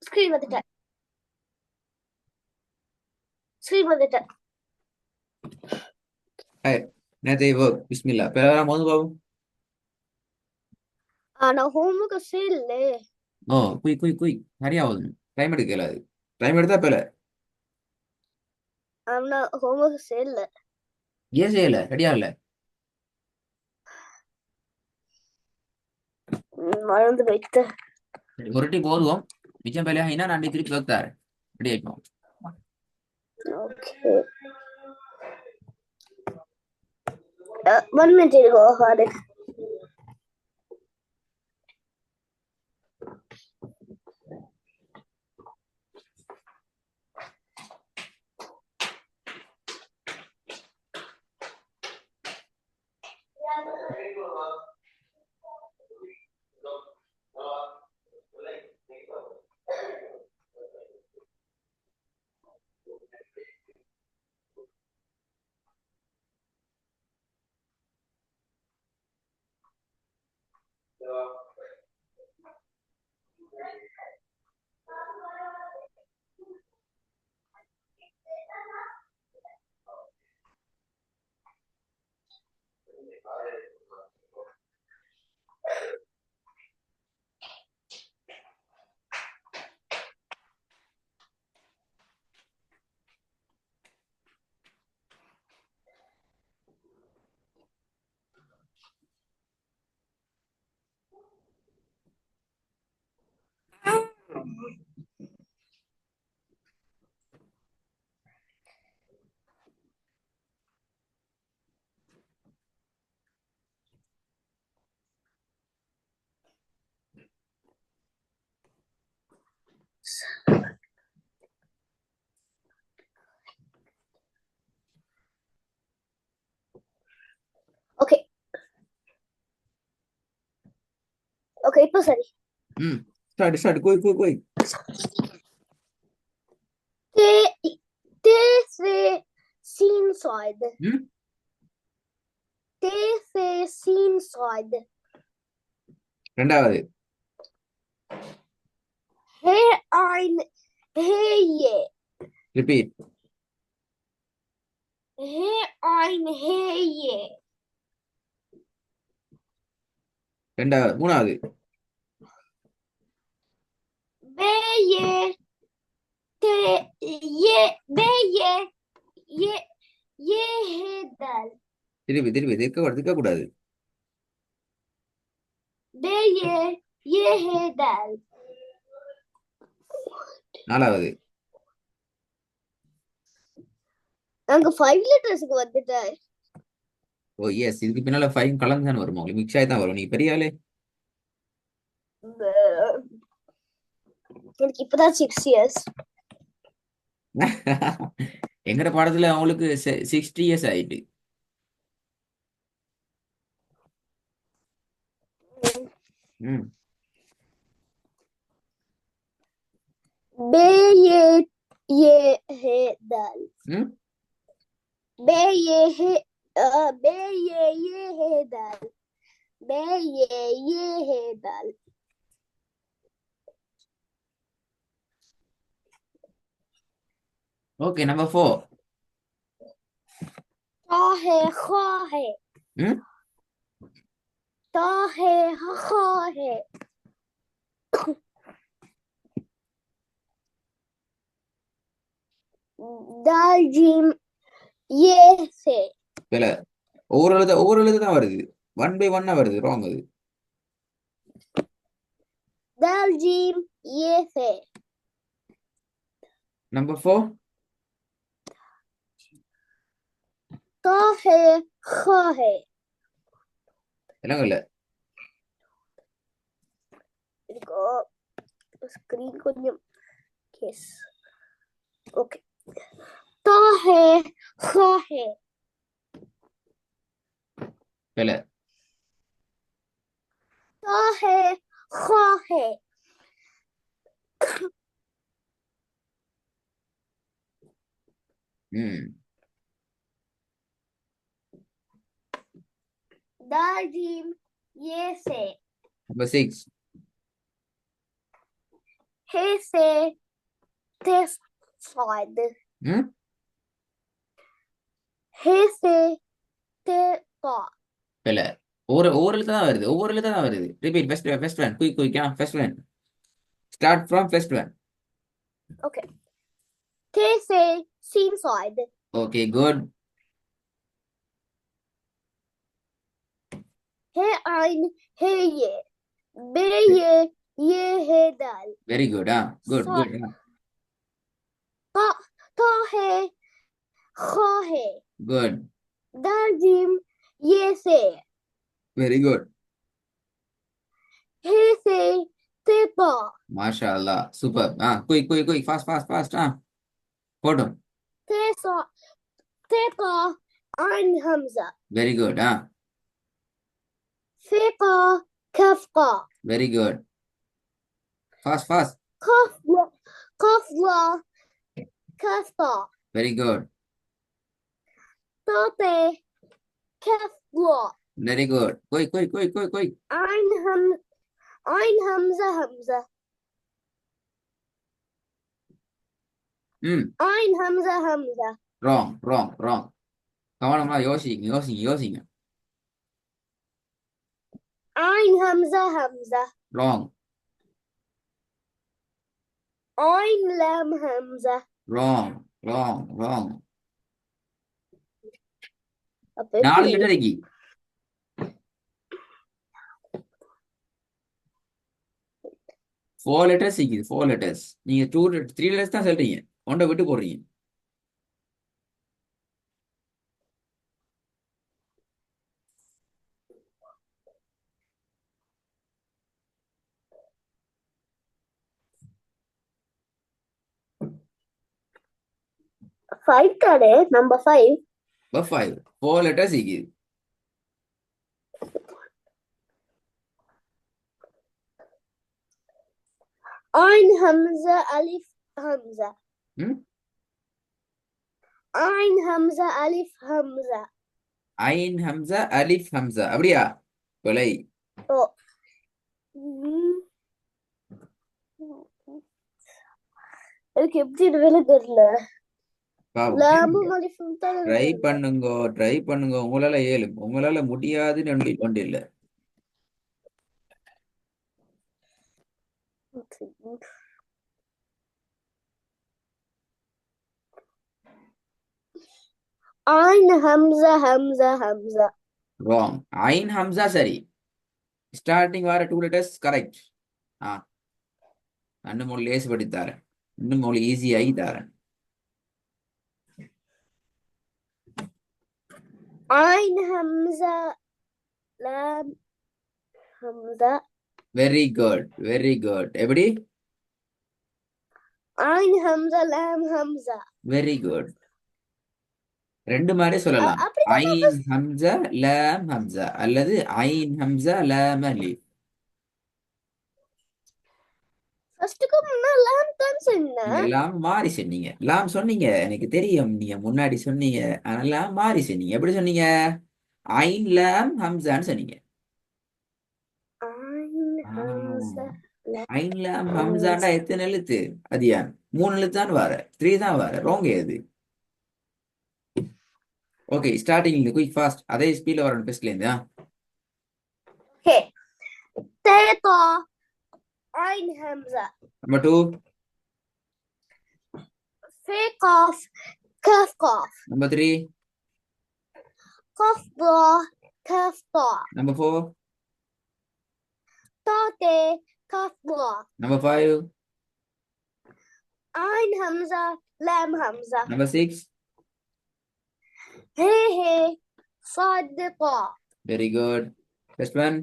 Screen வந்துட்டேன். Screen வந்துட்டேன். நேற்று பிஸ்மில்லா பேராம வந்து பாபு. ஆனா ஹோம்ஒர்க் செய்யல. ஓ குய் குய் குய் சரியாகுது. டைம் எடுக்கல அது. டைம் எடுத்தா பேல. ஆனா ஹோம்ஒர்க் செய்யல. ஏன் செய்யல ரெடியா இல்ல? மறந்து போயிட்டு. ஒரு டீ போதும். மிச்சம் பேலையா நான் திருப்பி வைத்தாரு. ரெடி ஆயிப்போம். Okay. 1 minute go ahead. Okay. Okay இப்போ சரி. ஸ்டார்ட் குய் குய் குய். Det sin side. Det sin side. ரெண்டாவது. He ein heje. Repeat. He ein heje. ரெண்டாவது. மூணாவது. Beje. Te je beje je jedal. திருப்பி திருப்பி இருக்க கூடாது. Beje jedal. நாலாவது. அங்க 5 லிட்டர்ஸ்க்கு வந்துட்டேன். ஓ எஸ், இதுக்கு பின்னால 5 கலந்து தானே வருமா? உங்களுக்கு மிக்ஸ் ஆகி தான் வரும். நீ பெரிய ஆளு. எனக்கு இப்பதான் 6 இயர்ஸ். எங்கட பாடத்துல அவங்களுக்கு 60 இயர்ஸ் ஆயிட்டு. ம். Beje jedal. ம். Beje jedal. Beje jedal. Okay number 4. Tahe khahe. ம். Tahe khahe. Daljim yese. இல்ல, ஒவ்வொரு எழுத்து தான் வருது. 1 by 1 வருது. ராங் அது. Daljim yese. Number 4. Tahe khahe. எல்லாம் இல்ல. இருக்கோ ஸ்கிரீன் கொஞ்சம் கேஸ். ஓகே. தாஹே ஹாஹே. இல்ல. தாஹே ஹாஹே. ம். தாஜிம் yese. Number 6. He say this side. ம் He say this side. இல்ல ஒவ்வொரு எழுத்து தான் வருது, ஒவ்வொரு எழுத்து தான் வருது. Repeat first one quick first one start from first one. Okay. He say sin side. Okay good. He ein he ye. Be ye he dal. Very good. Good So good. ta he kha he. Good. Dal jim ye say. Very good. He say te pa. Masha Allah super. Quick fast போடும். Te pa ein hamza. Very good. Fe qa kaf qa. Very good. Fast. Kaf la kaf qa. Very good. Ta te kaf la. Very good. Quick. Ein hamza hamza. ம் Ein hamza hamza. Wrong. கவனமா யோசிங்க. Ein hamza hamza. Wrong. Ein lam hamza. Wrong. அப்ப 4 எப்படி? Letter இருக்கு. 4 letters இருக்குது. 4 letters. நீங்க 3 letters தான் சொல்றீங்க. ஒன்றை விட்டு போடுறீங்க. Five தானே? Number 5. 5 4 letters இருக்குது. Ein hamza alif hamza. ம் Ein hamza alif hamza. ஐன் ஹம்சா அலிஃப் ஹம்சா அப்படியா? கொலை. ஓ. எனக்கு எப்படி வேலை தெரியல. லாமும் அலிஃபும் தான் ட்ரை பண்ணுங்க. உங்களால இயலும். உங்களால முடியாதுன்னு ஒன்று இல்லை. Ein hamza hamza hamza. Wrong. ஐன் ஹம்சா சரி. ஸ்டார்டிங் வர 2 letters கரெக்ட். இன்னும் மொழி லேசுபடி தரேன். இன்னும் மொழி ஈஸியாகி தரேன். Ein hamza lam hamza. Very good. எப்படி? Ein hamza lam hamza. Very good. ரெண்டு மாதிரி சொல்லலாம். ஐன் ஹம்சா லாம் ஹம்சா அல்லது ஐன் ஹம்சா லாம் அலிஃப். ஃபர்ஸ்ட்க்கு முன்ன லாம் தான் சொன்னேன். லாம் மாறி சொன்னீங்க. லாம் சொன்னீங்க எனக்கு தெரியும். நீங்க முன்னாடி சொன்னீங்க. ஆனா லாம் மாறி சொன்னீங்க. எப்படி சொன்னீங்க? ஐன் லாம் ஹம்சான்னு சொன்னீங்க. ஐன் லாம் ஹம்சாண்டா எத்தனை எழுத்து? அதியான் 3 எழுத்தான் வர. 3 தான் வர. ராங் ஏது? ஓகே ஸ்டார்டிங் இந்த குயிக் ஃபாஸ்ட் அதே ஸ்பீட்ல வரணும் ஃபர்ஸ்ட்ல இருந்து. ஓகே. தேகா ஐன் ஹம்சா. நம்பர் 2. ஃபே காஃப் கஃப் காஃப். நம்பர் 3. கஃப் பா கஃப் பா. நம்பர் 4. தா தே கஃப் பா. நம்பர் 5. ஐன் ஹம்சா lam hamza. நம்பர் 6. ஹே ஹே صاد طا. Very good. First one.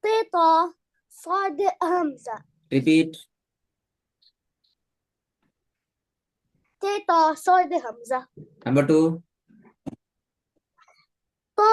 تيتا صاد همزة. Repeat. تيتا صاد همزة. Number 2. طا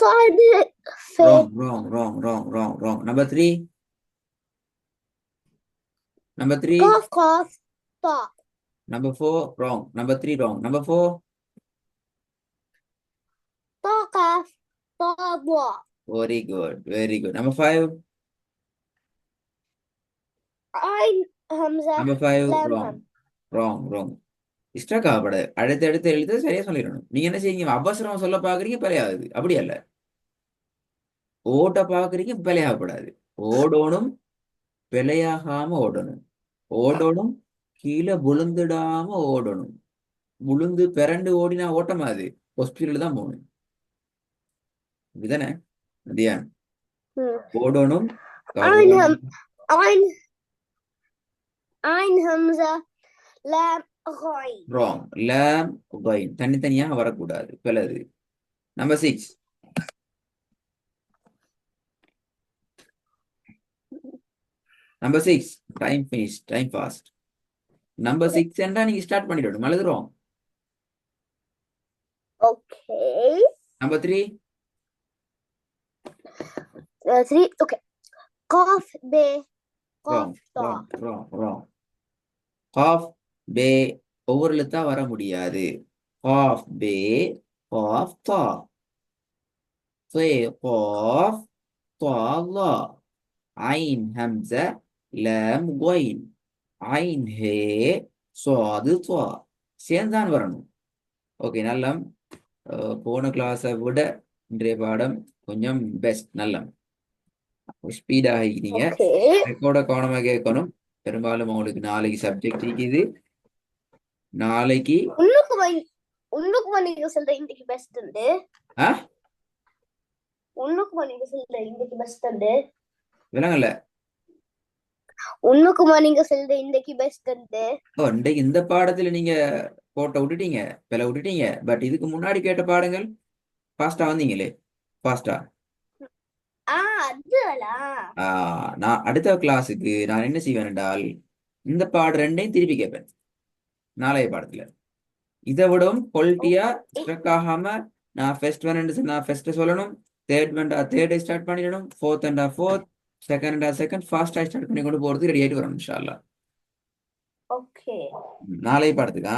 صاد ف. wrong. Number 3. قاف قاف طا. Number 4 wrong. Number 3 wrong. Number 4. طا قاف طا ضا. Very good. Number 5. Ein Hamza number 5 Lam wrong Ham. Wrong wrong. Struck ஆகப்படாது. அடுத்து எழுத்து சரியா சொல்லிடணும். நீங்க என்ன செய்யுங்க, அவசரம் சொல்ல பாக்குறீங்க, பிழையாகுது. அப்படி அல்ல, ஓட்ட பாக்குறீங்க, பிழையாகப்படாது. ஓடணும், பிழையாகாம ஓடணும். ஓடணும், கீழே விழுந்துடாம ஓடணும். விழுந்து பிறண்டு ஓடினா ஓட்டமா அது ஹாஸ்பிட்டல் தான் போகணும். இதுதானே தியான். Hmm. ஓடணும், Ein கவனம். Ein Ein Hamza Lam Ghain. ராங். லாம் கைன் தனித்தனியாக வரக்கூடாது, பிளது. Number 6. Number 6. Time finish, time fast. Number 6 என்றா நீங்க ஸ்டார்ட் பண்ணிடணும். எழுதுறோம். Okay. Number 3. 3. Okay. Qaf Be Qaf wrong Ta. Wrong wrong wrong. காஃப் பே ஒவ்வொரு எழுத்தா வர முடியாது. காஃப் பே காஃப் தா. ஃபே காஃப் தா லா. ஐன் ஹம்ஸ லாம் கொயின். ஐன் ஹே சாது தா. சேர்ந்தான் வரணும். ஓகே, நல்ல. போன கிளாஸை விட இன்றைய பாடம் கொஞ்சம் பெஸ்ட். நல்ல ஸ்பீடாக ஆகிக்கிறீங்க. Okay. ரெக்கார்டை கவனமாக கேட்கணும். பெரும்பாலும் உங்களுக்கு நாளைக்கு சப்ஜெக்ட் இருக்குது. நாளைக்கு உன்னுக்குமா நீங்க சொல்ற இன்னைக்கு பெஸ்ட் உண்டு. ஆ உன்னுக்குமா நீங்க சொல்ற இன்னைக்கு பெஸ்ட் உண்டு. விளங்கல. உன்னுக்குமா நீங்க சொல்ற இன்னைக்கு பெஸ்ட் உண்டு. இன்றைக்கு இந்த பாடத்துல நீங்க போட்ட விட்டுட்டீங்க, பிழை விட்டுட்டீங்க. பட் இதுக்கு முன்னாடி கேட்ட பாடங்கள் ஃபாஸ்டா வந்தீங்களே, ஃபாஸ்டா. அதுலாம் நான் அடுத்த கிளாஸுக்கு நான் என்ன செய்வேன் என்றால், இந்த பாடம் ரெண்டையும் திருப்பி கேட்பேன் நாளைய பாடத்துல. இதை விடவும் குவாலிட்டியா ஸ்ட்ரக் ஆகாம நான் ஃபர்ஸ்ட் நான் ஃபர்ஸ்ட் சொல்லணும், தேர்டை ஸ்டார்ட் பண்ணிடணும், ஃபோர்த், செகண்ட் ஃபாஸ்டா ஸ்டார்ட் பண்ணி கொண்டு போறதுக்கு ரெடி ஆயிட்டு வரணும் இன்ஷா அல்லாஹ். ஓகே. நாளைய பாடத்துக்கா